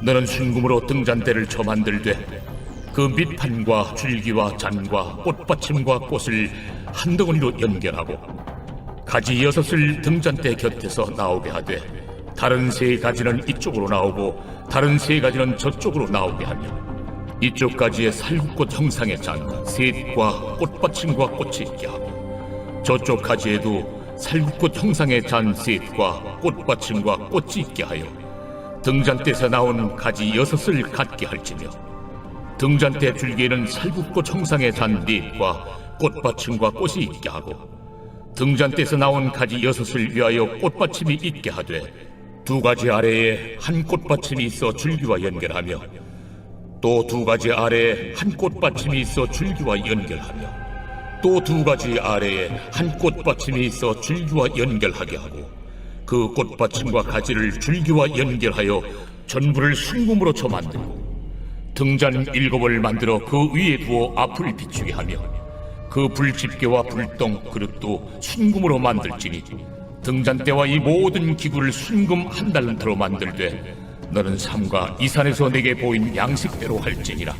너는 순금으로 등잔대를 쳐 만들되 그 밑판과 줄기와 잔과 꽃받침과 꽃을 한 덩어리로 연결하고 가지 6을 등잔대 곁에서 나오게 하되 다른 3가지는 이쪽으로 나오고 다른 3가지는 저쪽으로 나오게 하며 이쪽 가지에 살구꽃 형상의 잔 셋과 꽃받침과 꽃이 있게 하고 저쪽 가지에도 살구꽃 형상의 잔 셋과 꽃받침과 꽃이 있게 하여 등잔대에서 나온 가지 6을 갖게 할지며 등잔대 줄기에는 살구꽃 형상의 잔 4과 꽃받침과 꽃이 있게 하고 등잔대에서 나온 가지 6을 위하여 꽃받침이 있게 하되 2가지 아래에 한 꽃받침이 있어 줄기와 연결하며 또 2가지 아래에 한 꽃받침이 있어 줄기와 연결하며 또 2가지 아래에 한 꽃받침이 있어 줄기와 연결하게 하고 그 꽃받침과 가지를 줄기와 연결하여 전부를 순금으로 쳐 만들고 등잔 7을 만들어 그 위에 두어 앞을 비추게 하며 그 불집게와 불똥 그릇도 순금으로 만들지니 등잔대와 이 모든 기구를 순금 한 달란트로 만들되 너는 삼가 이 산에서 내게 보인 양식대로 할지니라.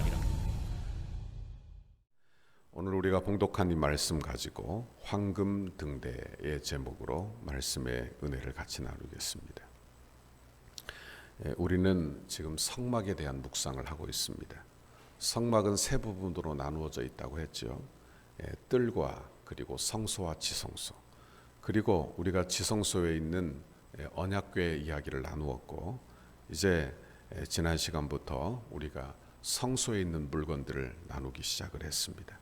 오늘 우리가 봉독한 이 말씀 가지고 황금 등대의 제목으로 말씀의 은혜를 같이 나누겠습니다. 우리는 지금 성막에 대한 묵상을 하고 있습니다. 성막은 3 부분으로 나누어져 있다고 했죠. 뜰과 그리고 성소와 지성소, 그리고 우리가 지성소에 있는 언약궤의 이야기를 나누었고 이제 지난 시간부터 우리가 성소에 있는 물건들을 나누기 시작을 했습니다.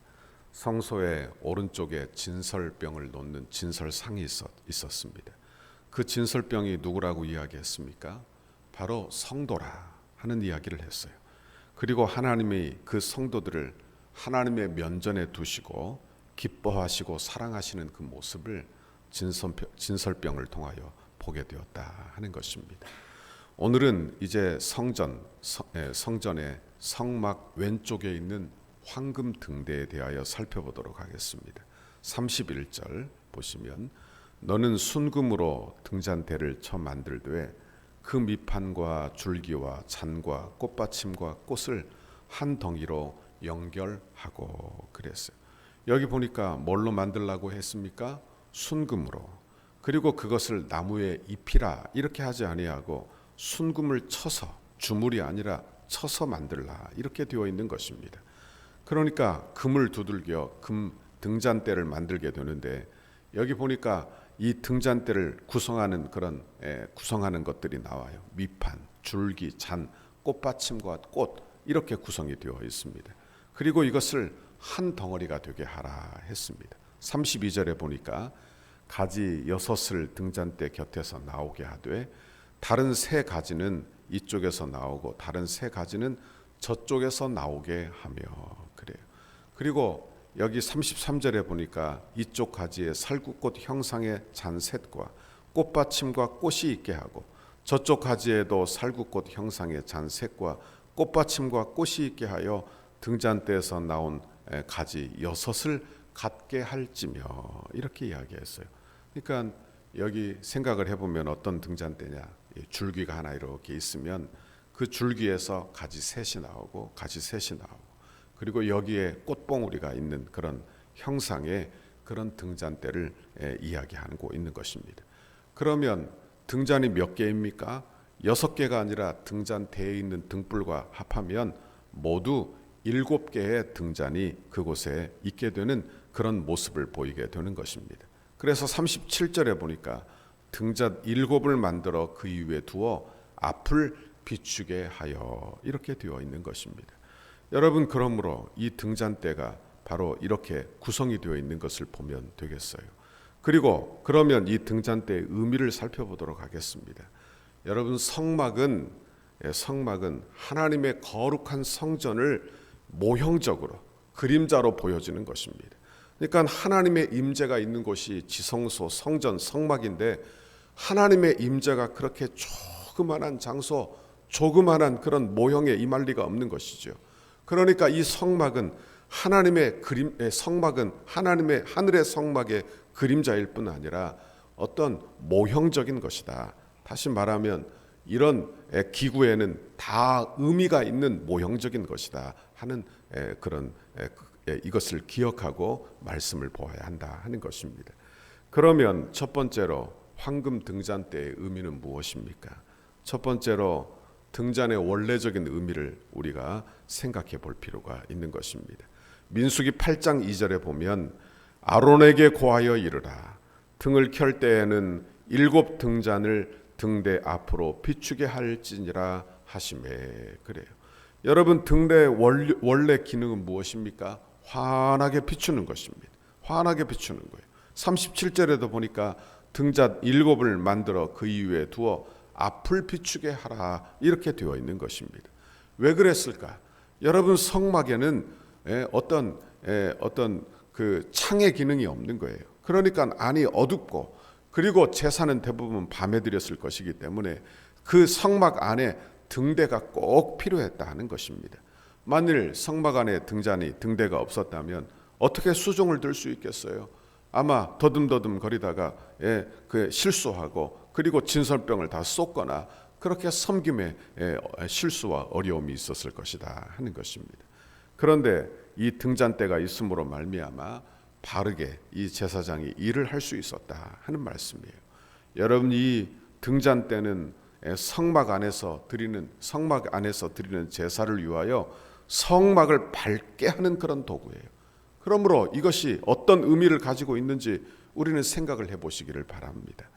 성소의 오른쪽에 진설병을 놓는 진설상이 있었습니다. 그 진설병이 누구라고 이야기했습니까? 바로 성도라 하는 이야기를 했어요. 그리고 하나님이 그 성도들을 하나님의 면전에 두시고 기뻐하시고 사랑하시는 그 모습을 진설병을 통하여 보게 되었다 하는 것입니다. 오늘은 이제 성전의 성막 왼쪽에 있는 황금 등대에 대하여 살펴보도록 하겠습니다. 31절 보시면 너는 순금으로 등잔대를 쳐 만들되 그 밑판과 줄기와 잔과 꽃받침과 꽃을 한 덩이로 연결하고 그랬어요. 여기 보니까 뭘로 만들라고 했습니까? 순금으로. 그리고 그것을 나무에 입히라 이렇게 하지 아니하고 순금을 쳐서, 주물이 아니라 쳐서 만들라 이렇게 되어 있는 것입니다. 그러니까 금을 두들겨 금 등잔대를 만들게 되는데 여기 보니까 이 등잔대를 구성하는 구성하는 것들이 나와요. 밑판, 줄기, 잔, 꽃받침과 꽃 이렇게 구성이 되어 있습니다. 그리고 이것을 한 덩어리가 되게 하라 했습니다. 32절에 보니까 가지 6을 등잔대 곁에서 나오게 하되 다른 3가지는 이쪽에서 나오고 다른 3가지는 저쪽에서 나오게 하며 그래요. 그리고 여기 33절에 보니까 이쪽 가지에 살구꽃 형상의 잔셋과 꽃받침과 꽃이 있게 하고 저쪽 가지에도 살구꽃 형상의 잔셋과 꽃받침과 꽃이 있게 하여 등잔대에서 나온 가지 6을 갖게 할지며 이렇게 이야기했어요. 그러니까 여기 생각을 해보면 어떤 등잔대냐, 줄기가 하나 이렇게 있으면 그 줄기에서 가지 셋이 나오고 가지 셋이 나오고 그리고 여기에 꽃봉우리가 있는 그런 형상의 그런 등잔대를 이야기하고 있는 것입니다. 그러면 등잔이 몇 개입니까? 6개가 아니라 등잔대에 있는 등불과 합하면 모두 7개의 등잔이 그곳에 있게 되는 그런 모습을 보이게 되는 것입니다. 그래서 37절에 보니까 등잔 7을 만들어 그 위에 두어 앞을 비추게 하여 이렇게 되어 있는 것입니다. 여러분, 그러므로 이 등잔대가 바로 이렇게 구성이 되어 있는 것을 보면 되겠어요. 그리고 그러면 이 등잔대의 의미를 살펴보도록 하겠습니다. 여러분, 성막은 하나님의 거룩한 성전을 모형적으로 그림자로 보여지는 것입니다. 그러니까 하나님의 임재가 있는 곳이 지성소, 성전, 성막인데 하나님의 임재가 그렇게 조그만한 장소, 조그만한 그런 모형에 임할 리가 없는 것이죠. 그러니까 이 성막은 하나님의 하나님의 하늘의 성막의 그림자일 뿐 아니라 어떤 모형적인 것이다. 다시 말하면 이런 기구에는 다 의미가 있는 모형적인 것이다 하는 그런 이것을 기억하고 말씀을 보아야 한다 하는 것입니다. 그러면 첫 번째로 황금 등잔대의 의미는 무엇입니까? 첫 번째로 등잔의 원래적인 의미를 우리가 생각해 볼 필요가 있는 것입니다. 민수기 8장 2절에 보면 아론에게 고하여 이르라. 등을 켤 때에는 7 등잔을 등대 앞으로 비추게 할지니라 하시매. 그래요. 여러분, 등대의 원래 기능은 무엇입니까? 환하게 비추는 것입니다. 환하게 비추는 거예요. 37절에도 보니까 등잔 7을 만들어 그 이유에 두어 앞을 비추게 하라 이렇게 되어 있는 것입니다. 왜 그랬을까? 여러분, 성막에는 어떤 그 창의 기능이 없는 거예요. 그러니까 안이 어둡고, 그리고 제사는 대부분 밤에 드렸을 것이기 때문에 그 성막 안에 등대가 꼭 필요했다 하는 것입니다. 만일 성막 안에 등대가 없었다면 어떻게 수종을 들 수 있겠어요? 아마 더듬더듬 거리다가 그 실수하고, 그리고 진설병을 다 쏟거나 그렇게 섬김에 실수와 어려움이 있었을 것이다 하는 것입니다. 그런데 이 등잔대가 있음으로 말미암아 바르게 이 제사장이 일을 할 수 있었다 하는 말씀이에요. 여러분, 이 등잔대는 성막 안에서 드리는 제사를 위하여 성막을 밝게 하는 그런 도구예요. 그러므로 이것이 어떤 의미를 가지고 있는지 우리는 생각을 해보시기를 바랍니다.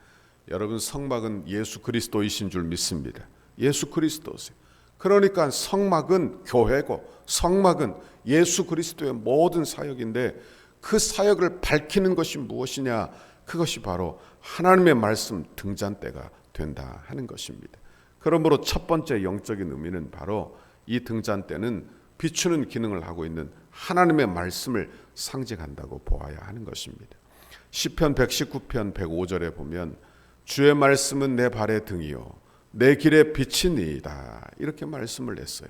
여러분, 성막은 예수 그리스도이신 줄 믿습니다. 예수 그리스도세요. 그러니까 성막은 교회고, 성막은 예수 그리스도의 모든 사역인데, 그 사역을 밝히는 것이 무엇이냐? 그것이 바로 하나님의 말씀 등잔대가 된다 하는 것입니다. 그러므로 첫 번째 영적인 의미는 바로 이 등잔대는 비추는 기능을 하고 있는 하나님의 말씀을 상징한다고 보아야 하는 것입니다. 시편 119편 105절에 보면 주의 말씀은 내 발의 등이요 내 길의 빛이니이다 이렇게 말씀을 했어요.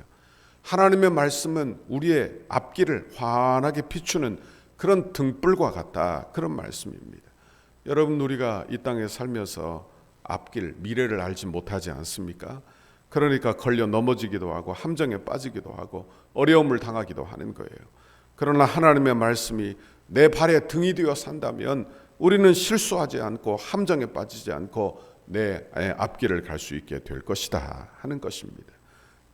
하나님의 말씀은 우리의 앞길을 환하게 비추는 그런 등불과 같다, 그런 말씀입니다. 여러분, 우리가 이 땅에 살면서 앞길, 미래를 알지 못하지 않습니까? 그러니까 걸려 넘어지기도 하고 함정에 빠지기도 하고 어려움을 당하기도 하는 거예요. 그러나 하나님의 말씀이 내 발의 등이 되어 산다면 우리는 실수하지 않고 함정에 빠지지 않고 내 앞길을 갈 수 있게 될 것이다 하는 것입니다.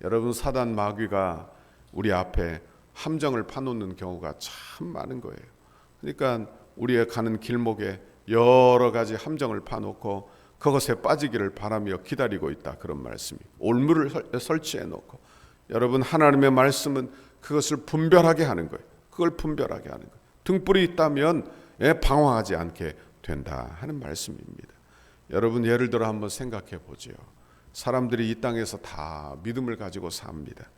여러분, 사단 마귀가 우리 앞에 함정을 파놓는 경우가 참 많은 거예요. 그러니까 우리의 가는 길목에 여러 가지 함정을 파놓고 그것에 빠지기를 바라며 기다리고 있다, 그런 말씀이. 올무를 설치해 놓고, 여러분, 하나님의 말씀은 그것을 분별하게 하는 거예요. 그걸 분별하게 하는 거예요. 등불이 있다면 방황하지 않게 된다 하는 말씀입니다. 여러분, 예를 들어 한번 생각해 보지요. 사람들이 이 땅에서 다 믿음을 가지고 삽니다.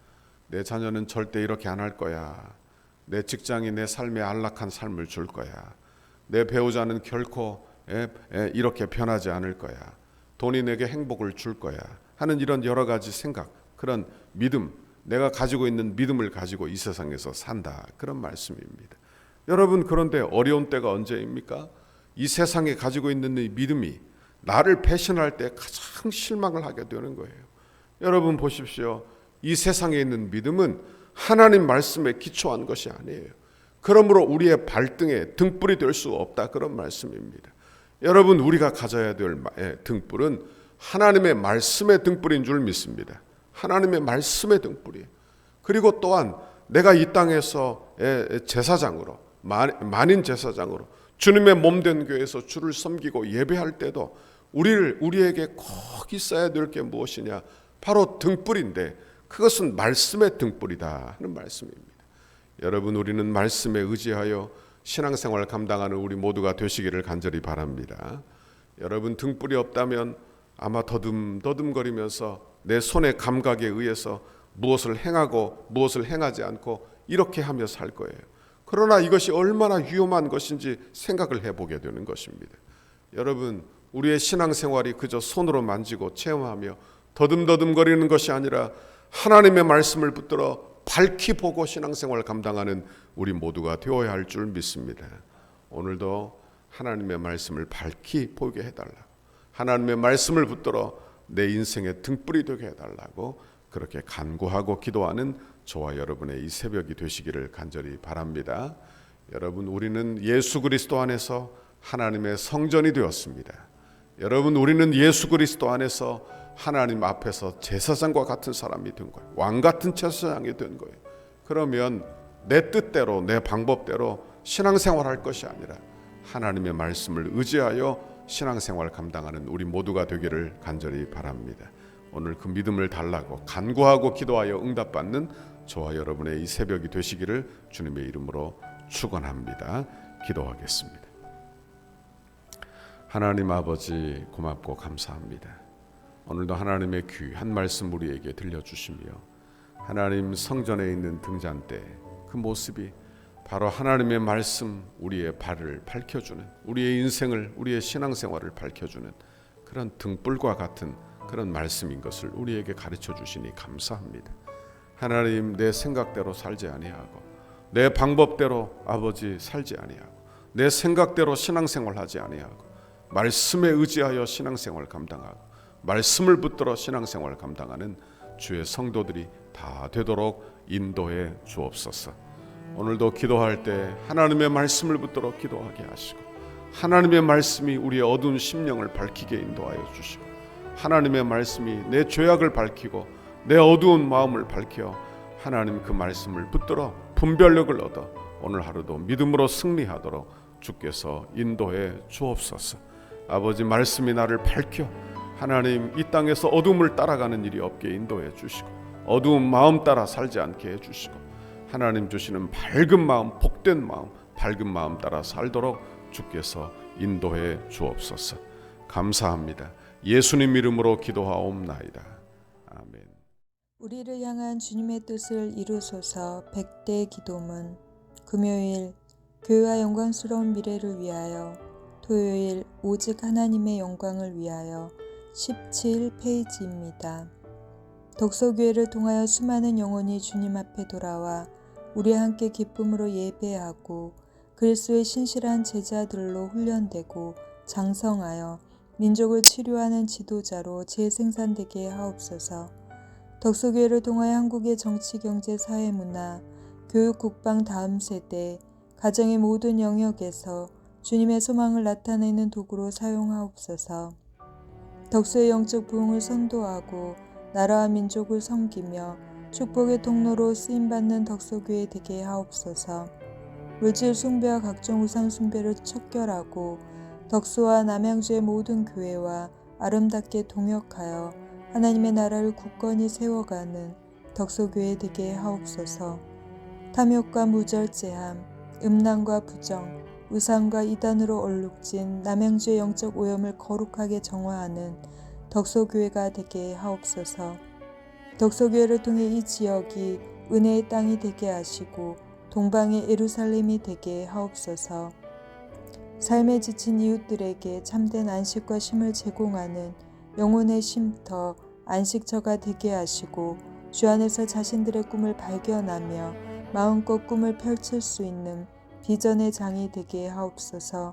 내 자녀는 절대 이렇게 안 할 거야. 내 직장이 내 삶에 안락한 삶을 줄 거야. 내 배우자는 결코 이렇게 변하지 않을 거야. 돈이 내게 행복을 줄 거야 하는 이런 여러 가지 생각, 그런 믿음, 내가 가지고 있는 믿음을 가지고 이 세상에서 산다, 그런 말씀입니다. 여러분, 그런데 어려운 때가 언제입니까? 이 세상에 가지고 있는 이 믿음이 나를 배신할 때 가장 실망을 하게 되는 거예요. 여러분 보십시오. 이 세상에 있는 믿음은 하나님 말씀에 기초한 것이 아니에요. 그러므로 우리의 발등에 등불이 될 수 없다, 그런 말씀입니다. 여러분, 우리가 가져야 될 등불은 하나님의 말씀의 등불인 줄 믿습니다. 하나님의 말씀의 등불이에요. 그리고 또한 내가 이 땅에서 제사장으로, 만인 제사장으로 주님의 몸된 교회에서 주를 섬기고 예배할 때도 우리에게 꼭 있어야 될 게 무엇이냐? 바로 등불인데 그것은 말씀의 등불이다 하는 말씀입니다. 여러분, 우리는 말씀에 의지하여 신앙생활 감당하는 우리 모두가 되시기를 간절히 바랍니다. 여러분, 등불이 없다면 아마 더듬거리면서 내 손의 감각에 의해서 무엇을 행하고 무엇을 행하지 않고 이렇게 하며 살 거예요. 그러나 이것이 얼마나 위험한 것인지 생각을 해보게 되는 것입니다. 여러분, 우리의 신앙생활이 그저 손으로 만지고 체험하며 더듬거리는 것이 아니라 하나님의 말씀을 붙들어 밝히 보고 신앙생활 감당하는 우리 모두가 되어야 할 줄 믿습니다. 오늘도 하나님의 말씀을 밝히 보게 해달라. 하나님의 말씀을 붙들어 내 인생의 등불이 되게 해달라고 그렇게 간구하고 기도하는 저와 여러분의 이 새벽이 되시기를 간절히 바랍니다. 여러분, 우리는 예수 그리스도 안에서 하나님의 성전이 되었습니다. 여러분, 우리는 예수 그리스도 안에서 하나님 앞에서 제사장과 같은 사람이 된 거예요. 왕 같은 제사장이 된 거예요. 그러면 내 뜻대로 내 방법대로 신앙생활할 것이 아니라 하나님의 말씀을 의지하여 신앙생활 감당하는 우리 모두가 되기를 간절히 바랍니다. 오늘 그 믿음을 달라고 간구하고 기도하여 응답받는 저와 여러분의 이 새벽이 되시기를 주님의 이름으로 축원합니다. 기도하겠습니다. 하나님 아버지, 고맙고 감사합니다. 오늘도 하나님의 귀한 말씀 우리에게 들려주시며 하나님 성전에 있는 등잔대 그 모습이 바로 하나님의 말씀, 우리의 발을 밝혀주는, 우리의 인생을, 우리의 신앙생활을 밝혀주는 그런 등불과 같은 그런 말씀인 것을 우리에게 가르쳐 주시니 감사합니다. 하나님, 내 생각대로 살지 아니하고 내 방법대로 아버지 살지 아니하고 내 생각대로 신앙생활하지 아니하고 말씀에 의지하여 신앙생활 감당하고 말씀을 붙들어 신앙생활 감당하는 주의 성도들이 다 되도록 인도해 주옵소서. 오늘도 기도할 때 하나님의 말씀을 붙들어 기도하게 하시고 하나님의 말씀이 우리의 어두운 심령을 밝히게 인도하여 주시고 하나님의 말씀이 내 죄악을 밝히고 내 어두운 마음을 밝혀 하나님 그 말씀을 붙들어 분별력을 얻어 오늘 하루도 믿음으로 승리하도록 주께서 인도해 주옵소서. 아버지, 말씀이 나를 밝혀 하나님 이 땅에서 어둠을 따라가는 일이 없게 인도해 주시고 어두운 마음 따라 살지 않게 해 주시고 하나님 주시는 밝은 마음, 복된 마음, 밝은 마음 따라 살도록 주께서 인도해 주옵소서. 감사합니다. 예수님 이름으로 기도하옵나이다. 아멘. 우리를 향한 주님의 뜻을 이루소서. 100대 기도문. 금요일 교회와 영광스러운 미래를 위하여, 토요일 오직 하나님의 영광을 위하여 17페이지입니다. 독서교회를 통하여 수많은 영혼이 주님 앞에 돌아와 우리와 함께 기쁨으로 예배하고 그리스도의 신실한 제자들로 훈련되고 장성하여 민족을 치료하는 지도자로 재생산되게 하옵소서. 독서교회를 통하여 한국의 정치, 경제, 사회, 문화, 교육, 국방 다음 세대, 가정의 모든 영역에서 주님의 소망을 나타내는 도구로 사용하옵소서. 덕수의 영적 부흥을 선도하고 나라와 민족을 섬기며 축복의 통로로 쓰임받는 덕소교회 되게 하옵소서. 물질 숭배와 각종 우상 숭배를 척결하고 덕수와 남양주의 모든 교회와 아름답게 동역하여 하나님의 나라를 굳건히 세워가는 덕소교회 되게 하옵소서. 탐욕과 무절제함, 음란과 부정, 우상과 이단으로 얼룩진 남양주의 영적 오염을 거룩하게 정화하는 덕소교회가 되게 하옵소서. 덕소교회를 통해 이 지역이 은혜의 땅이 되게 하시고 동방의 예루살렘이 되게 하옵소서. 삶에 지친 이웃들에게 참된 안식과 쉼을 제공하는 영혼의 쉼터, 안식처가 되게 하시고 주 안에서 자신들의 꿈을 발견하며 마음껏 꿈을 펼칠 수 있는 비전의 장이 되게 하옵소서.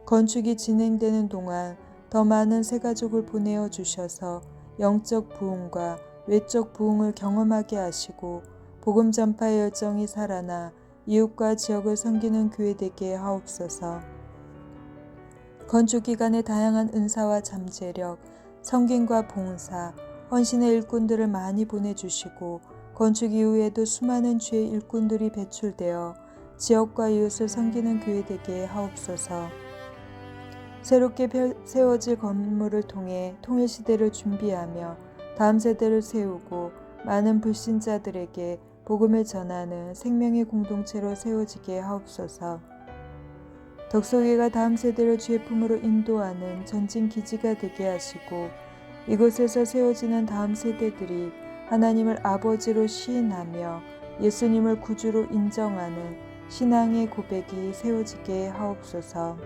건축이 진행되는 동안 더 많은 새가족을 보내어 주셔서 영적 부흥과 외적 부흥을 경험하게 하시고 복음 전파의 열정이 살아나 이웃과 지역을 섬기는 교회 되게 하옵소서. 건축 기간의 다양한 은사와 잠재력, 섬김과 봉사, 헌신의 일꾼들을 많이 보내주시고 건축 이후에도 수많은 주의 일꾼들이 배출되어 지역과 이웃을 섬기는 교회 되게 하옵소서. 새롭게 세워질 건물을 통해 통일시대를 준비하며 다음 세대를 세우고 많은 불신자들에게 복음을 전하는 생명의 공동체로 세워지게 하옵소서. 덕소교회가 다음 세대를 주의 품으로 인도하는 전진 기지가 되게 하시고 이곳에서 세워지는 다음 세대들이 하나님을 아버지로 시인하며 예수님을 구주로 인정하는 신앙의 고백이 세워지게 하옵소서.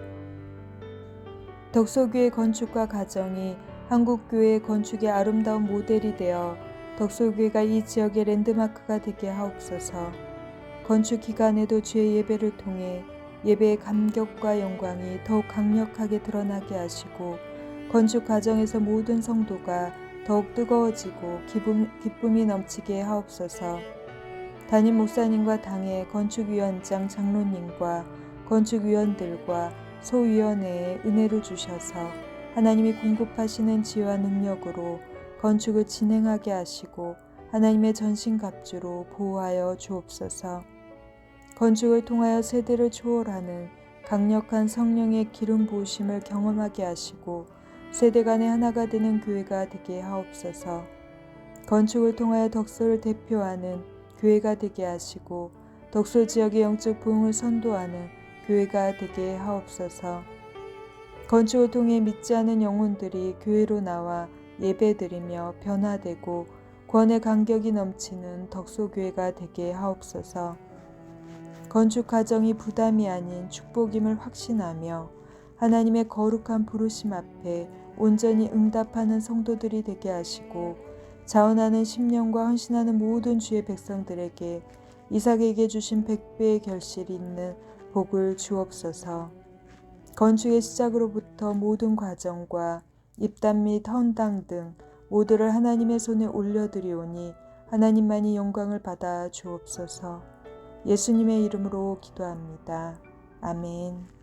덕소교회 건축과 가정이 한국교회 건축의 아름다운 모델이 되어 덕소교회가 이 지역의 랜드마크가 되게 하옵소서. 건축 기간에도 주의 예배를 통해 예배의 감격과 영광이 더욱 강력하게 드러나게 하시고 건축 과정에서 모든 성도가 더욱 뜨거워지고 기쁨이 넘치게 하옵소서. 담임 목사님과 당의 건축위원장 장로님과 건축위원들과 소위원회에 은혜를 주셔서 하나님이 공급하시는 지혜와 능력으로 건축을 진행하게 하시고 하나님의 전신갑주로 보호하여 주옵소서. 건축을 통하여 세대를 초월하는 강력한 성령의 기름 부으심을 경험하게 하시고 세대 간의 하나가 되는 교회가 되게 하옵소서. 건축을 통하여 덕소를 대표하는 교회가 되게 하시고 덕소 지역의 영적 부흥을 선도하는 교회가 되게 하옵소서. 건축을 통해 믿지 않은 영혼들이 교회로 나와 예배드리며 변화되고 구원의 감격이 넘치는 덕소교회가 되게 하옵소서. 건축 과정이 부담이 아닌 축복임을 확신하며 하나님의 거룩한 부르심 앞에 온전히 응답하는 성도들이 되게 하시고 자원하는 심령과 헌신하는 모든 주의 백성들에게 이삭에게 주신 100배의 결실이 있는 복을 주옵소서. 건축의 시작으로부터 모든 과정과 입담 및 헌당 등 모두를 하나님의 손에 올려드리오니 하나님만이 영광을 받아 주옵소서. 예수님의 이름으로 기도합니다. 아멘.